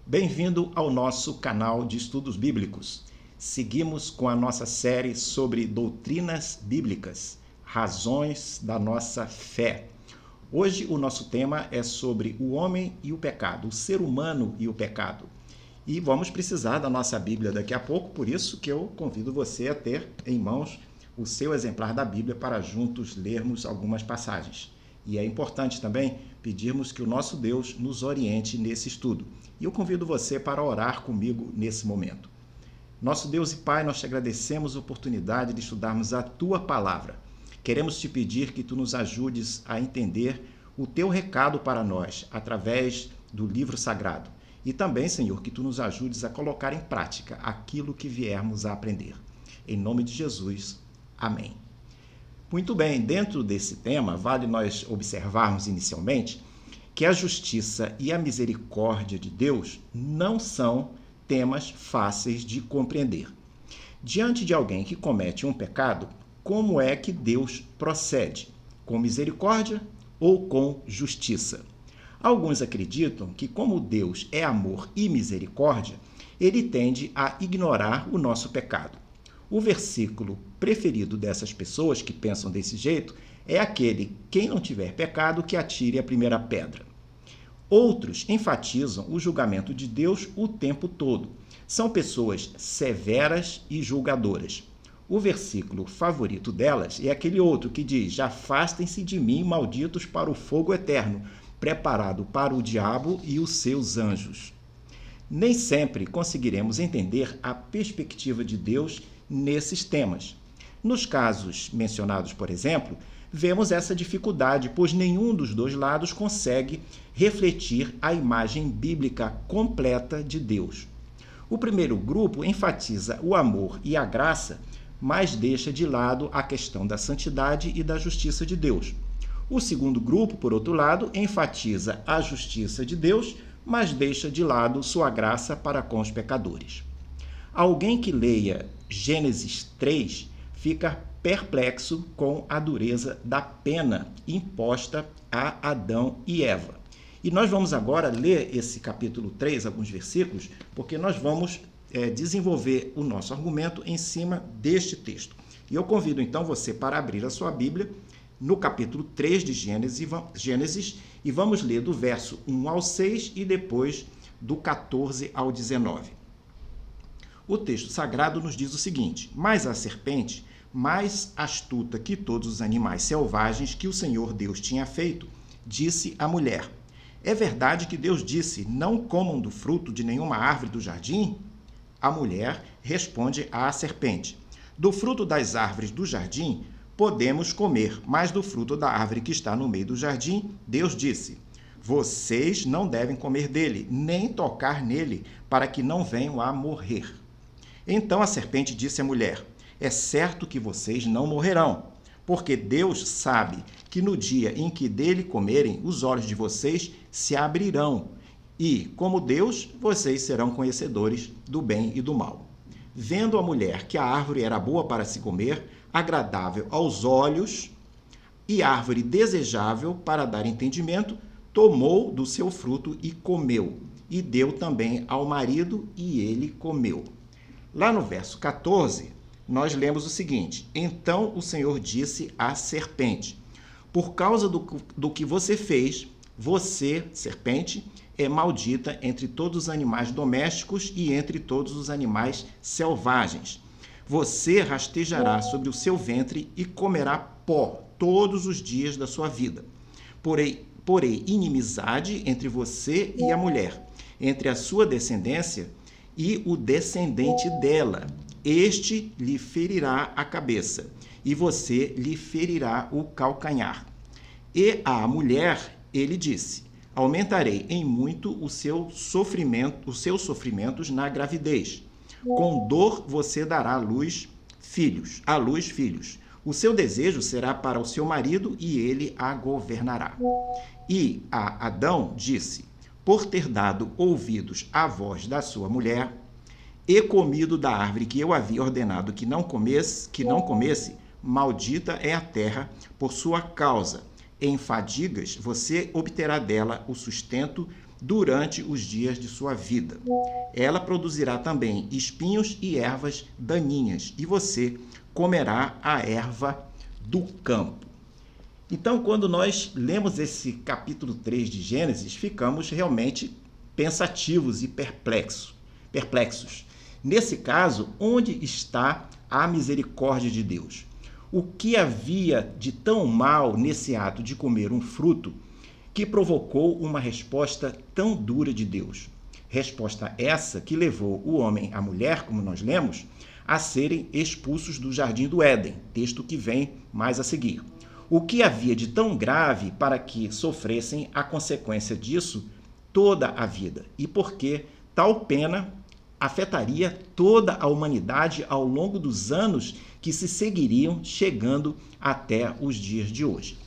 Bem-vindo ao nosso canal de estudos bíblicos. Seguimos com a nossa série sobre doutrinas bíblicas, razões da nossa fé. Hoje o nosso tema é sobre o homem e o pecado, o ser humano e o pecado. E vamos precisar da nossa Bíblia daqui a pouco, por isso que eu convido você a ter em mãos o seu exemplar da Bíblia para juntos lermos algumas passagens. E é importante também pedirmos que o nosso Deus nos oriente nesse estudo. E eu convido você para orar comigo nesse momento. Nosso Deus e Pai, nós te agradecemos a oportunidade de estudarmos a Tua Palavra. Queremos te pedir que Tu nos ajudes a entender o Teu recado para nós, através do livro sagrado. E também, Senhor, que Tu nos ajudes a colocar em prática aquilo que viermos a aprender. Em nome de Jesus, amém. Muito bem, dentro desse tema, vale nós observarmos inicialmente que a justiça e a misericórdia de Deus não são temas fáceis de compreender. Diante de alguém que comete um pecado, como é que Deus procede? Com misericórdia ou com justiça? Alguns acreditam que, como Deus é amor e misericórdia, ele tende a ignorar o nosso pecado. O versículo preferido dessas pessoas que pensam desse jeito é aquele: quem não tiver pecado, que atire a primeira pedra. Outros enfatizam o julgamento de Deus o tempo todo. São pessoas severas e julgadoras. O versículo favorito delas é aquele outro que diz: afastem-se de mim, malditos, para o fogo eterno, preparado para o diabo e os seus anjos. Nem sempre conseguiremos entender a perspectiva de Deus nesses temas. Nos casos mencionados, por exemplo, vemos essa dificuldade, pois nenhum dos dois lados consegue refletir a imagem bíblica completa de Deus. O primeiro grupo enfatiza o amor e a graça, mas deixa de lado a questão da santidade e da justiça de Deus. O segundo grupo, por outro lado, enfatiza a justiça de Deus, mas deixa de lado sua graça para com os pecadores. Alguém que leia Gênesis 3 fica perplexo com a dureza da pena imposta a Adão e Eva. E nós vamos agora ler esse capítulo 3, alguns versículos, porque nós vamos desenvolver o nosso argumento em cima deste texto. E eu convido então você para abrir a sua Bíblia no capítulo 3 de Gênesis e vamos ler do verso 1 ao 6 e depois do 14 ao 19. O texto sagrado nos diz o seguinte: mas a serpente, mais astuta que todos os animais selvagens que o Senhor Deus tinha feito, disse à mulher: é verdade que Deus disse, não comam do fruto de nenhuma árvore do jardim? A mulher responde à serpente: do fruto das árvores do jardim podemos comer, mas do fruto da árvore que está no meio do jardim, Deus disse: vocês não devem comer dele, nem tocar nele, para que não venham a morrer. Então a serpente disse à mulher: é certo que vocês não morrerão, porque Deus sabe que no dia em que dele comerem, os olhos de vocês se abrirão, e, como Deus, vocês serão conhecedores do bem e do mal. Vendo a mulher que a árvore era boa para se comer, agradável aos olhos e árvore desejável para dar entendimento, tomou do seu fruto e comeu, e deu também ao marido, e ele comeu. Lá no verso 14, nós lemos o seguinte: então o Senhor disse à serpente: por causa do que você fez, você, serpente, é maldita entre todos os animais domésticos e entre todos os animais selvagens. Você rastejará sobre o seu ventre e comerá pó todos os dias da sua vida. Porém inimizade entre você e a mulher, entre a sua descendência e o descendente dela. Este lhe ferirá a cabeça, e você lhe ferirá o calcanhar. E à mulher ele disse: aumentarei em muito os seus sofrimentos na gravidez. Com dor você dará à luz filhos. O seu desejo será para o seu marido, e ele a governará. E a Adão disse: por ter dado ouvidos à voz da sua mulher, e comido da árvore que eu havia ordenado que não comesse, maldita é a terra por sua causa. Em fadigas você obterá dela o sustento durante os dias de sua vida. Ela produzirá também espinhos e ervas daninhas, e você comerá a erva do campo. Então, quando nós lemos esse capítulo 3 de Gênesis, ficamos realmente pensativos e perplexos. Nesse caso, onde está a misericórdia de Deus? O que havia de tão mal nesse ato de comer um fruto que provocou uma resposta tão dura de Deus? Resposta essa que levou o homem e a mulher, como nós lemos, a serem expulsos do jardim do Éden, texto que vem mais a seguir. O que havia de tão grave para que sofressem a consequência disso toda a vida? E por que tal pena afetaria toda a humanidade ao longo dos anos que se seguiriam, chegando até os dias de hoje?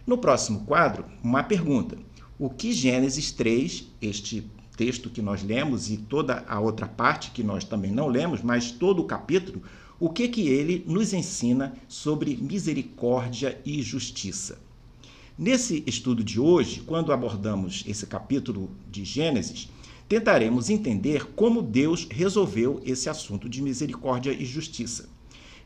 No próximo quadro, uma pergunta. O que Gênesis 3, este texto que nós lemos e toda a outra parte que nós também não lemos, mas todo o capítulo, o que ele nos ensina sobre misericórdia e justiça? Nesse estudo de hoje, quando abordamos esse capítulo de Gênesis, tentaremos entender como Deus resolveu esse assunto de misericórdia e justiça.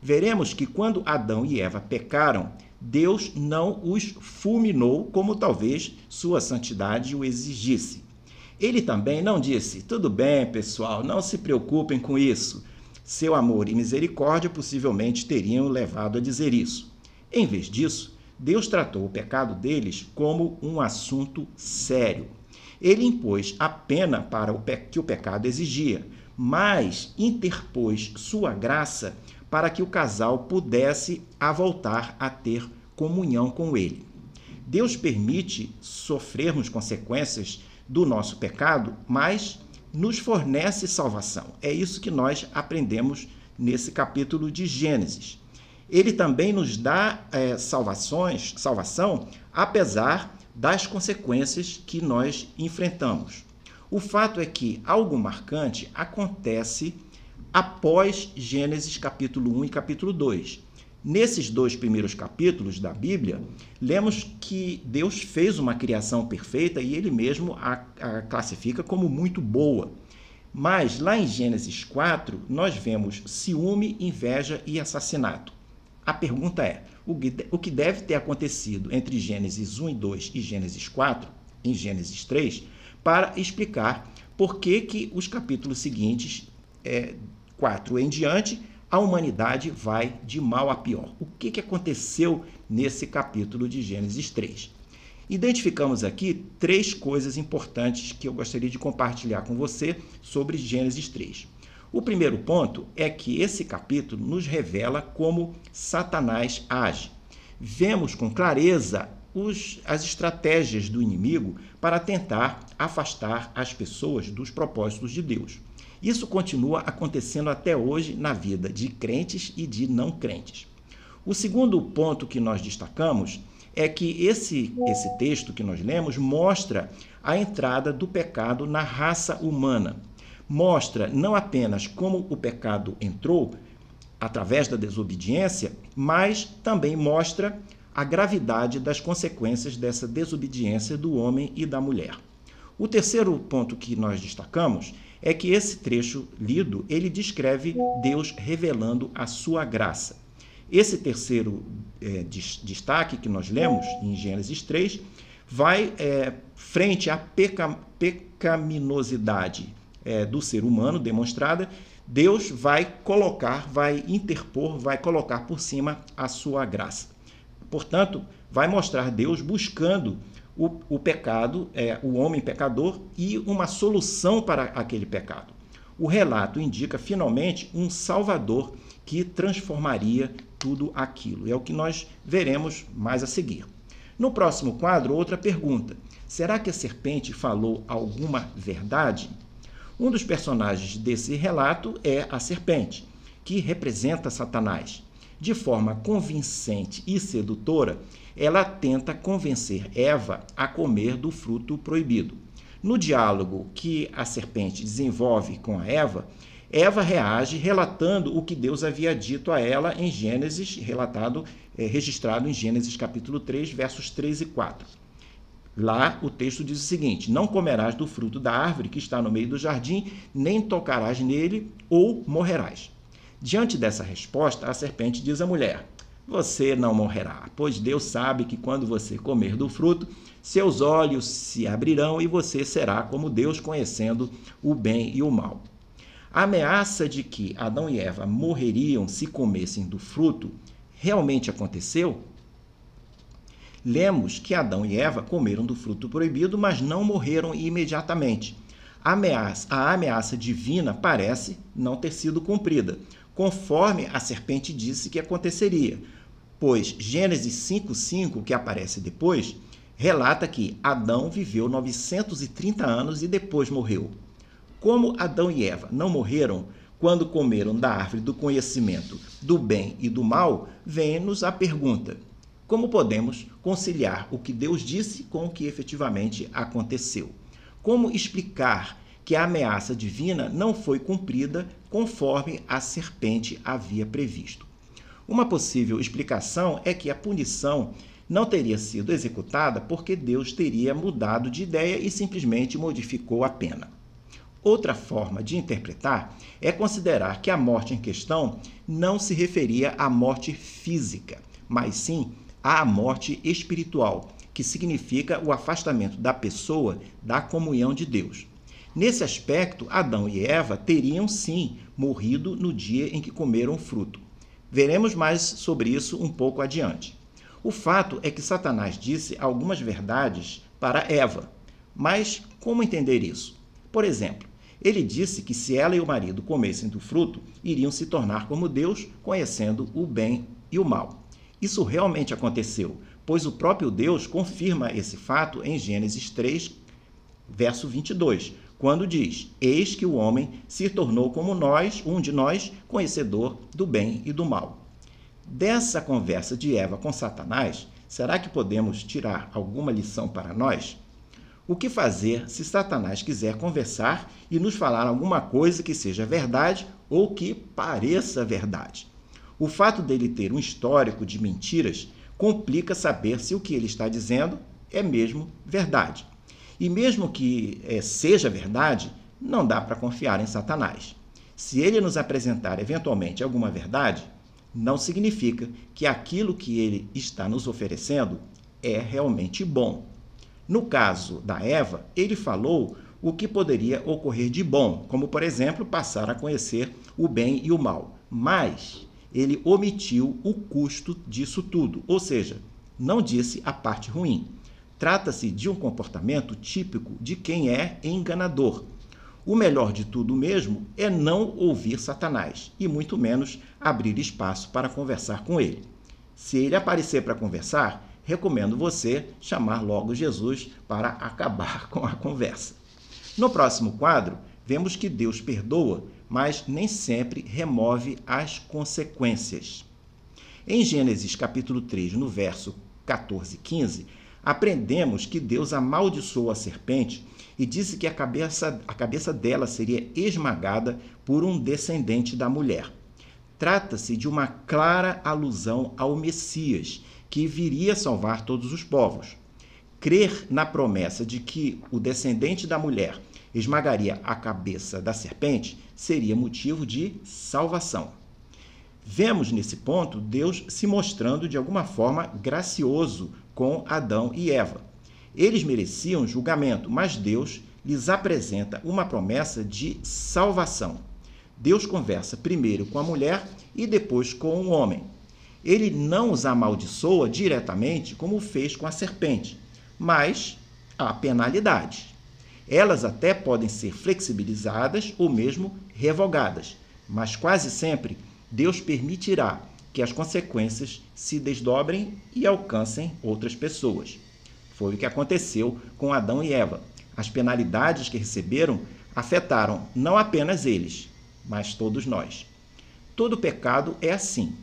Veremos que quando Adão e Eva pecaram, Deus não os fulminou como talvez sua santidade o exigisse. Ele também não disse: tudo bem, pessoal, não se preocupem com isso. Seu amor e misericórdia possivelmente teriam levado a dizer isso. Em vez disso, Deus tratou o pecado deles como um assunto sério. Ele impôs a pena para que o pecado exigia, mas interpôs sua graça para que o casal pudesse voltar a ter comunhão com ele. Deus permite sofrermos consequências do nosso pecado, mas nos fornece salvação. É isso que nós aprendemos nesse capítulo de Gênesis. Ele também nos dá salvação, apesar das consequências que nós enfrentamos. O fato é que algo marcante acontece após Gênesis capítulo 1 e capítulo 2. Nesses dois primeiros capítulos da Bíblia, lemos que Deus fez uma criação perfeita e ele mesmo a classifica como muito boa. Mas lá em Gênesis 4, nós vemos ciúme, inveja e assassinato. A pergunta é, o que deve ter acontecido entre Gênesis 1 e 2 e Gênesis 4, em Gênesis 3, para explicar por que os capítulos seguintes, 4 em diante, a humanidade vai de mal a pior. O que aconteceu nesse capítulo de Gênesis 3? Identificamos aqui 3 coisas importantes que eu gostaria de compartilhar com você sobre Gênesis 3. O primeiro ponto é que esse capítulo nos revela como Satanás age. Vemos com clareza as estratégias do inimigo para tentar afastar as pessoas dos propósitos de Deus. Isso continua acontecendo até hoje na vida de crentes e de não crentes. O segundo ponto que nós destacamos é que esse texto que nós lemos mostra a entrada do pecado na raça humana. Mostra não apenas como o pecado entrou através da desobediência, mas também mostra a gravidade das consequências dessa desobediência do homem e da mulher. O terceiro ponto que nós destacamos é que esse trecho lido, ele descreve Deus revelando a sua graça. Esse terceiro destaque que nós lemos em Gênesis 3 vai frente à pecaminosidade do ser humano demonstrada. Deus vai interpor, vai colocar por cima a sua graça. Portanto, vai mostrar Deus buscando o pecado, o homem pecador, e uma solução para aquele pecado. O relato indica, finalmente, um Salvador que transformaria tudo aquilo. É o que nós veremos mais a seguir. No próximo quadro, outra pergunta. Será que a serpente falou alguma verdade? Um dos personagens desse relato é a serpente, que representa Satanás. De forma convincente e sedutora, ela tenta convencer Eva a comer do fruto proibido. No diálogo que a serpente desenvolve com a Eva, Eva reage relatando o que Deus havia dito a ela em Gênesis, registrado em Gênesis capítulo 3, versos 3 e 4. Lá o texto diz o seguinte: não comerás do fruto da árvore que está no meio do jardim, nem tocarás nele, ou morrerás. Diante dessa resposta, a serpente diz à mulher: você não morrerá, pois Deus sabe que quando você comer do fruto, seus olhos se abrirão e você será como Deus, conhecendo o bem e o mal. A ameaça de que Adão e Eva morreriam se comessem do fruto realmente aconteceu? Lemos que Adão e Eva comeram do fruto proibido, mas não morreram imediatamente. A ameaça divina parece não ter sido cumprida, conforme a serpente disse que aconteceria, pois Gênesis 5:5, que aparece depois, relata que Adão viveu 930 anos e depois morreu. Como Adão e Eva não morreram quando comeram da árvore do conhecimento do bem e do mal, vem-nos a pergunta: como podemos conciliar o que Deus disse com o que efetivamente aconteceu? Como explicar que a ameaça divina não foi cumprida conforme a serpente havia previsto? Uma possível explicação é que a punição não teria sido executada porque Deus teria mudado de ideia e simplesmente modificou a pena. Outra forma de interpretar é considerar que a morte em questão não se referia à morte física, mas sim à morte espiritual, que significa o afastamento da pessoa da comunhão de Deus. Nesse aspecto, Adão e Eva teriam sim morrido no dia em que comeram o fruto. Veremos mais sobre isso um pouco adiante. O fato é que Satanás disse algumas verdades para Eva, mas como entender isso? Por exemplo, ele disse que se ela e o marido comessem do fruto, iriam se tornar como Deus, conhecendo o bem e o mal. Isso realmente aconteceu, pois o próprio Deus confirma esse fato em Gênesis 3, verso 22, quando diz: eis que o homem se tornou como nós, um de nós, conhecedor do bem e do mal. Dessa conversa de Eva com Satanás, será que podemos tirar alguma lição para nós? O que fazer se Satanás quiser conversar e nos falar alguma coisa que seja verdade ou que pareça verdade? O fato dele ter um histórico de mentiras complica saber se o que ele está dizendo é mesmo verdade. E mesmo que seja verdade, não dá para confiar em Satanás. Se ele nos apresentar eventualmente alguma verdade, não significa que aquilo que ele está nos oferecendo é realmente bom. No caso da Eva, ele falou o que poderia ocorrer de bom, como, por exemplo, passar a conhecer o bem e o mal. Mas ele omitiu o custo disso tudo, ou seja, não disse a parte ruim. Trata-se de um comportamento típico de quem é enganador. O melhor de tudo mesmo é não ouvir Satanás, e muito menos abrir espaço para conversar com ele. Se ele aparecer para conversar, recomendo você chamar logo Jesus para acabar com a conversa. No próximo quadro, vemos que Deus perdoa, mas nem sempre remove as consequências. Em Gênesis capítulo 3, no verso 14 e 15, aprendemos que Deus amaldiçoou a serpente e disse que a cabeça dela seria esmagada por um descendente da mulher. Trata-se de uma clara alusão ao Messias, que viria salvar todos os povos. Crer na promessa de que o descendente da mulher esmagaria a cabeça da serpente seria motivo de salvação. Vemos nesse ponto Deus se mostrando de alguma forma gracioso com Adão e Eva. Eles mereciam julgamento, mas Deus lhes apresenta uma promessa de salvação. Deus conversa primeiro com a mulher e depois com o homem. Ele não os amaldiçoa diretamente como fez com a serpente, mas há penalidades. Elas até podem ser flexibilizadas ou mesmo revogadas, mas quase sempre Deus permitirá que as consequências se desdobrem e alcancem outras pessoas. Foi o que aconteceu com Adão e Eva. As penalidades que receberam afetaram não apenas eles, mas todos nós. Todo pecado é assim.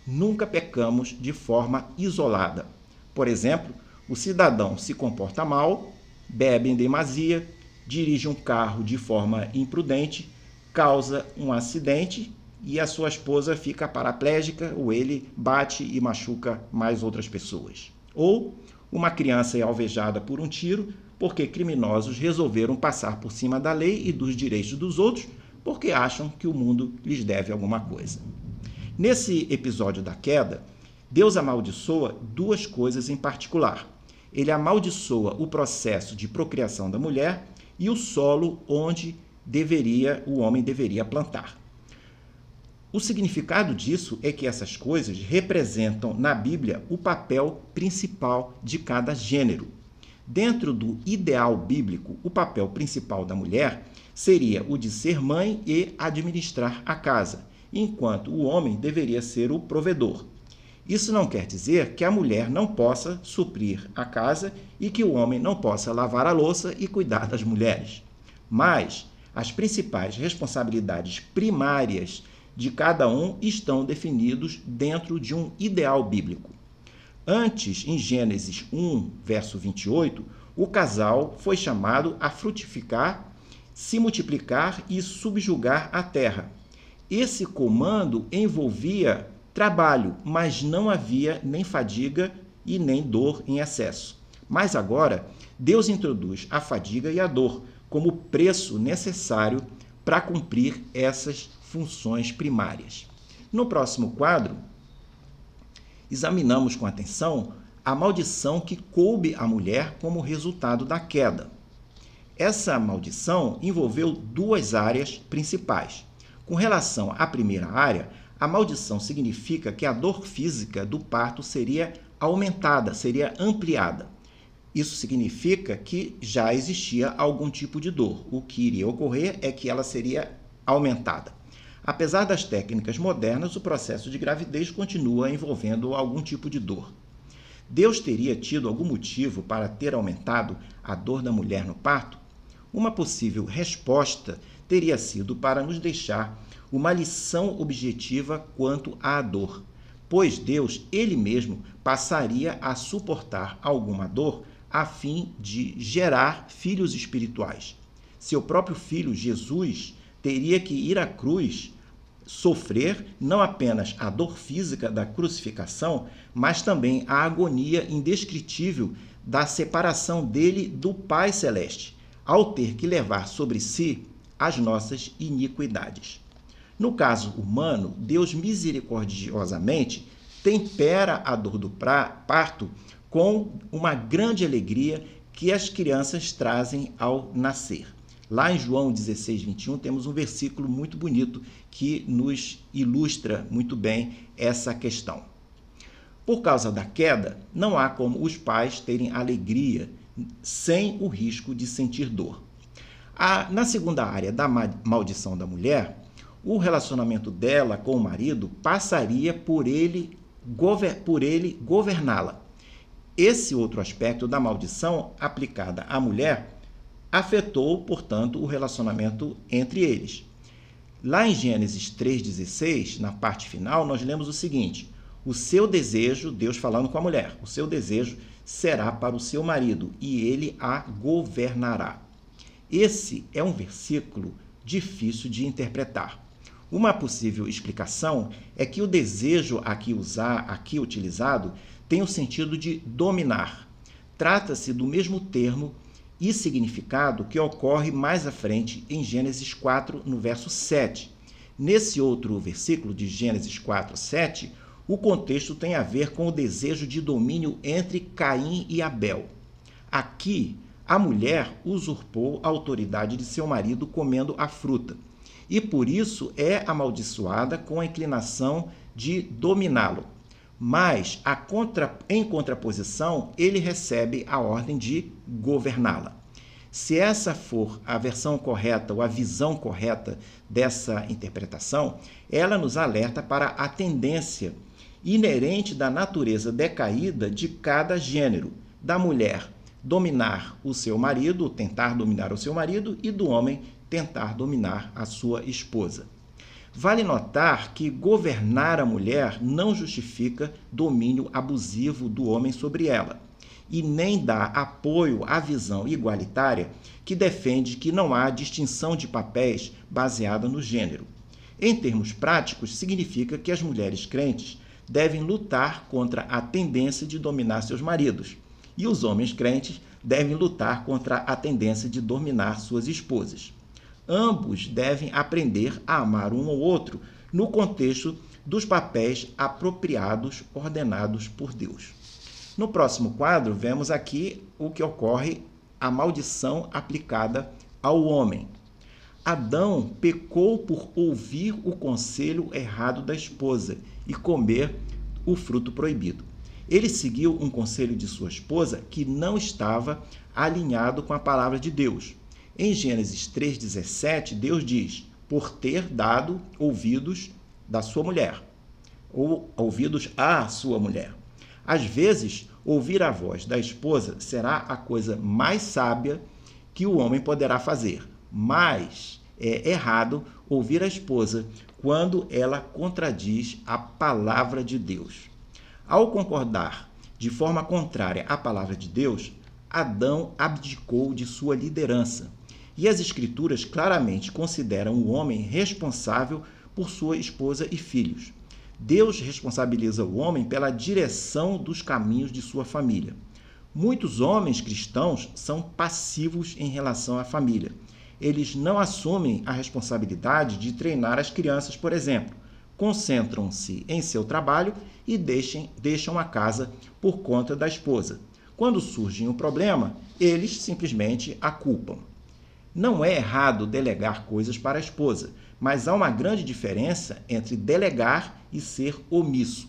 Nunca pecamos de forma isolada. Por exemplo, o cidadão se comporta mal, bebe em demasia, dirige um carro de forma imprudente, causa um acidente e a sua esposa fica paraplégica ou ele bate e machuca mais outras pessoas. Ou Uma criança é alvejada por um tiro porque criminosos resolveram passar por cima da lei e dos direitos dos outros porque acham que o mundo lhes deve alguma coisa. Nesse episódio da queda, Deus amaldiçoa duas coisas em particular. Ele amaldiçoa o processo de procriação da mulher e o solo onde o homem deveria plantar. O significado disso é que essas coisas representam na Bíblia o papel principal de cada gênero. Dentro do ideal bíblico, o papel principal da mulher seria o de ser mãe e administrar a casa, enquanto o homem deveria ser o provedor. Isso não quer dizer que a mulher não possa suprir a casa e que o homem não possa lavar a louça e cuidar das mulheres. Mas as principais responsabilidades primárias de cada um estão definidos dentro de um ideal bíblico. Antes, em Gênesis 1, verso 28, o casal foi chamado a frutificar, se multiplicar e subjugar a terra. Esse comando envolvia trabalho, mas não havia nem fadiga e nem dor em excesso. Mas agora, Deus introduz a fadiga e a dor como preço necessário para cumprir essas funções primárias. No próximo quadro, examinamos com atenção a maldição que coube à mulher como resultado da queda. Essa maldição envolveu duas áreas principais. Com relação à primeira área, a maldição significa que a dor física do parto seria aumentada, seria ampliada. Isso significa que já existia algum tipo de dor. O que iria ocorrer é que ela seria aumentada. Apesar das técnicas modernas, o processo de gravidez continua envolvendo algum tipo de dor. Deus teria tido algum motivo para ter aumentado a dor da mulher no parto? Uma possível resposta teria sido para nos deixar uma lição objetiva quanto à dor, pois Deus, Ele mesmo, passaria a suportar alguma dor a fim de gerar filhos espirituais. Seu próprio filho, Jesus, teria que ir à cruz, sofrer não apenas a dor física da crucificação, mas também a agonia indescritível da separação dele do Pai Celeste, ao ter que levar sobre si as nossas iniquidades. No caso humano, Deus misericordiosamente tempera a dor do parto com uma grande alegria que as crianças trazem ao nascer. Lá em João 16, 21, temos um versículo muito bonito que nos ilustra muito bem essa questão. Por causa da queda, não há como os pais terem alegria sem o risco de sentir dor. Na segunda área da maldição da mulher, o relacionamento dela com o marido passaria por ele governá-la. Esse outro aspecto da maldição aplicada à mulher afetou, portanto, o relacionamento entre eles. Lá em Gênesis 3,16, na parte final, nós lemos o seguinte: o seu desejo, Deus falando com a mulher, o seu desejo será para o seu marido e ele a governará. Esse é um versículo difícil de interpretar. Uma possível explicação é que o desejo aqui utilizado tem o sentido de dominar. Trata-se do mesmo termo e significado que ocorre mais à frente em Gênesis 4, no verso 7. Nesse outro versículo de Gênesis 4, 7, o contexto tem a ver com o desejo de domínio entre Caim e Abel. Aqui, a mulher usurpou a autoridade de seu marido comendo a fruta, e por isso é amaldiçoada com a inclinação de dominá-lo. Mas, em contraposição, ele recebe a ordem de governá-la. Se essa for a versão correta ou a visão correta dessa interpretação, ela nos alerta para a tendência inerente da natureza decaída de cada gênero, da mulher dominar o seu marido, tentar dominar o seu marido, e do homem tentar dominar a sua esposa. Vale notar que governar a mulher não justifica domínio abusivo do homem sobre ela, e nem dá apoio à visão igualitária que defende que não há distinção de papéis baseada no gênero. Em termos práticos, significa que as mulheres crentes devem lutar contra a tendência de dominar seus maridos E os homens crentes devem lutar contra a tendência de dominar suas esposas. Ambos devem aprender a amar um ao outro no contexto dos papéis apropriados ordenados por Deus. No próximo quadro, vemos aqui o que ocorre, a maldição aplicada ao homem. Adão pecou por ouvir o conselho errado da esposa e comer o fruto proibido. Ele seguiu um conselho de sua esposa que não estava alinhado com a palavra de Deus. Em Gênesis 3,17, Deus diz: por ter dado ouvidos da sua mulher, ou ouvidos à sua mulher. Às vezes, ouvir a voz da esposa será a coisa mais sábia que o homem poderá fazer, mas é errado ouvir a esposa quando ela contradiz a palavra de Deus. Ao concordar de forma contrária à palavra de Deus, Adão abdicou de sua liderança. E as Escrituras claramente consideram o homem responsável por sua esposa e filhos. Deus responsabiliza o homem pela direção dos caminhos de sua família. Muitos homens cristãos são passivos em relação à família. Eles não assumem a responsabilidade de treinar as crianças, por exemplo. Concentram-se em seu trabalho e deixam a casa por conta da esposa. Quando surge um problema, eles simplesmente a culpam. Não é errado delegar coisas para a esposa, mas há uma grande diferença entre delegar e ser omisso.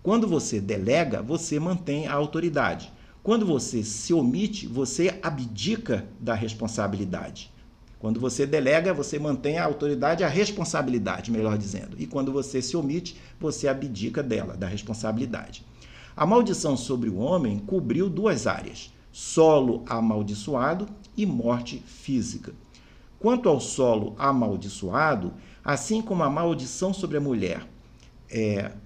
Quando você delega, você mantém a autoridade. Quando você se omite, você abdica da responsabilidade. Quando você delega, você mantém a autoridade e a responsabilidade, melhor dizendo. E quando você se omite, você abdica dela, da responsabilidade. A maldição sobre o homem cobriu duas áreas: solo amaldiçoado e morte física. Quanto ao solo amaldiçoado, assim como a maldição sobre a mulher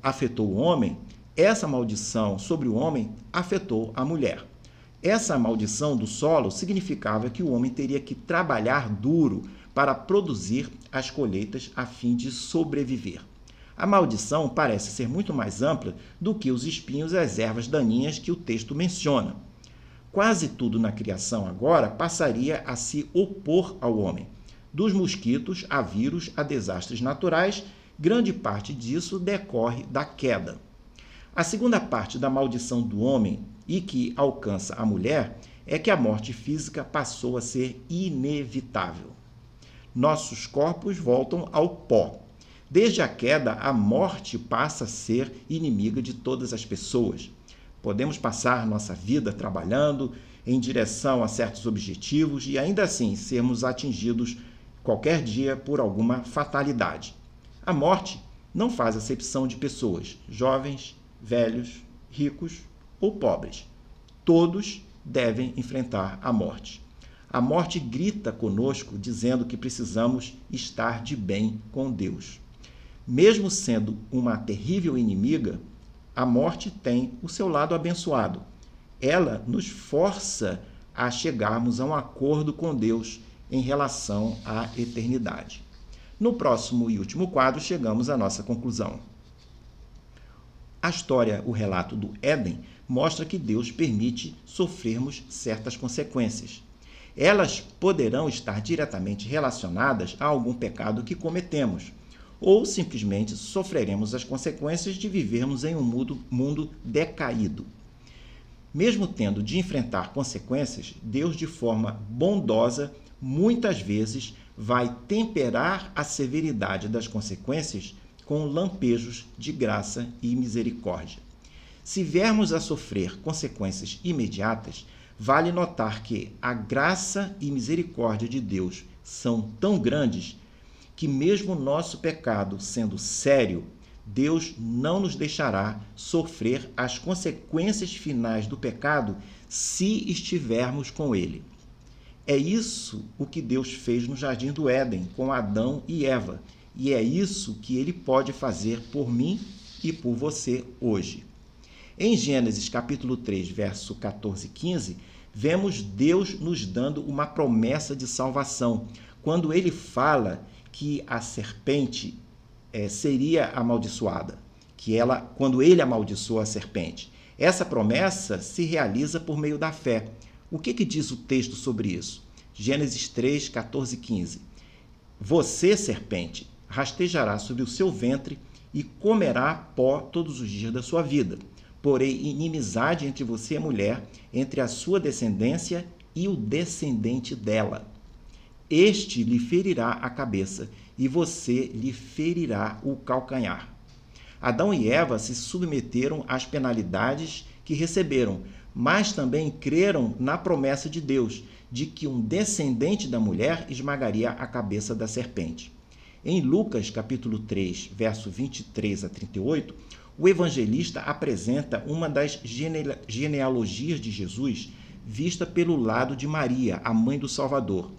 afetou o homem, essa maldição sobre o homem afetou a mulher. Essa maldição do solo significava que o homem teria que trabalhar duro para produzir as colheitas a fim de sobreviver. A maldição parece ser muito mais ampla do que os espinhos e as ervas daninhas que o texto menciona. Quase tudo na criação agora passaria a se opor ao homem. Dos mosquitos a vírus a desastres naturais, grande parte disso decorre da queda. A segunda parte da maldição do homem e que alcança a mulher é que a morte física passou a ser inevitável. Nossos corpos voltam ao pó. Desde a queda, a morte passa a ser inimiga de todas as pessoas. Podemos passar nossa vida trabalhando em direção a certos objetivos e ainda assim sermos atingidos qualquer dia por alguma fatalidade. A morte não faz acepção de pessoas, jovens, velhos, ricos ou pobres. Todos devem enfrentar a morte. A morte grita conosco dizendo que precisamos estar de bem com Deus. Mesmo sendo uma terrível inimiga, a morte tem o seu lado abençoado. Ela nos força a chegarmos a um acordo com Deus em relação à eternidade. No próximo e último quadro, chegamos à nossa conclusão. A história, o relato do Éden, mostra que Deus permite sofrermos certas consequências. Elas poderão estar diretamente relacionadas a algum pecado que cometemos, ou simplesmente sofreremos as consequências de vivermos em um mundo decaído. Mesmo tendo de enfrentar consequências, Deus, de forma bondosa, muitas vezes vai temperar a severidade das consequências com lampejos de graça e misericórdia. Se viermos a sofrer consequências imediatas, vale notar que a graça e misericórdia de Deus são tão grandes que mesmo o nosso pecado sendo sério, Deus não nos deixará sofrer as consequências finais do pecado se estivermos com Ele. É isso o que Deus fez no Jardim do Éden com Adão e Eva, e é isso que Ele pode fazer por mim e por você hoje. Em Gênesis capítulo 3, verso 14 e 15, vemos Deus nos dando uma promessa de salvação, quando Ele fala que a serpente seria amaldiçoada, quando ele amaldiçoa a serpente. Essa promessa se realiza por meio da fé. O que diz o texto sobre isso? Gênesis 3, 14 e 15. Você, serpente, rastejará sobre o seu ventre e comerá pó todos os dias da sua vida. Porém, inimizade entre você e a mulher, entre a sua descendência e o descendente dela. Este lhe ferirá a cabeça e você lhe ferirá o calcanhar. Adão e Eva se submeteram às penalidades que receberam, mas também creram na promessa de Deus, de que um descendente da mulher esmagaria a cabeça da serpente. Em Lucas, capítulo 3, verso 23 a 38, o evangelista apresenta uma das genealogias de Jesus, vista pelo lado de Maria, a mãe do Salvador.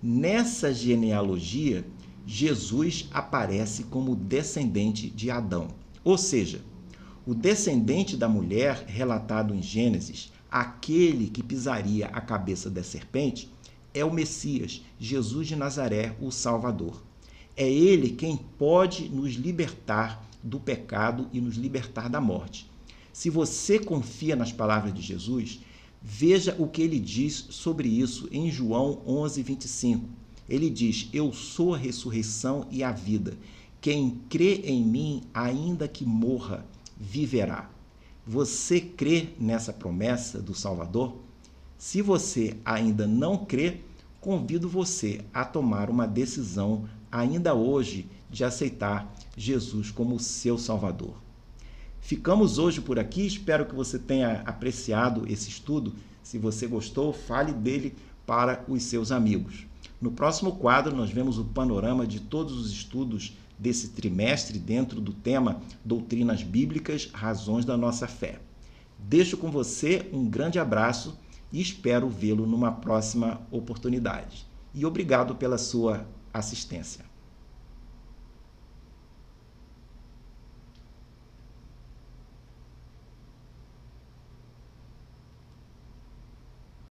Nessa genealogia, Jesus aparece como descendente de Adão. Ou seja, o descendente da mulher, relatado em Gênesis, aquele que pisaria a cabeça da serpente, é o Messias, Jesus de Nazaré, o Salvador. É ele quem pode nos libertar do pecado e nos libertar da morte. Se você confia nas palavras de Jesus, veja o que ele diz sobre isso em João 11, 25. Ele diz: eu sou a ressurreição e a vida. Quem crê em mim, ainda que morra, viverá. Você crê nessa promessa do Salvador? Se você ainda não crê, convido você a tomar uma decisão ainda hoje de aceitar Jesus como seu Salvador. Ficamos hoje por aqui, espero que você tenha apreciado esse estudo. Se você gostou, fale dele para os seus amigos. No próximo quadro, nós vemos o panorama de todos os estudos desse trimestre dentro do tema Doutrinas Bíblicas, Razões da Nossa Fé. Deixo com você um grande abraço e espero vê-lo numa próxima oportunidade. E obrigado pela sua assistência.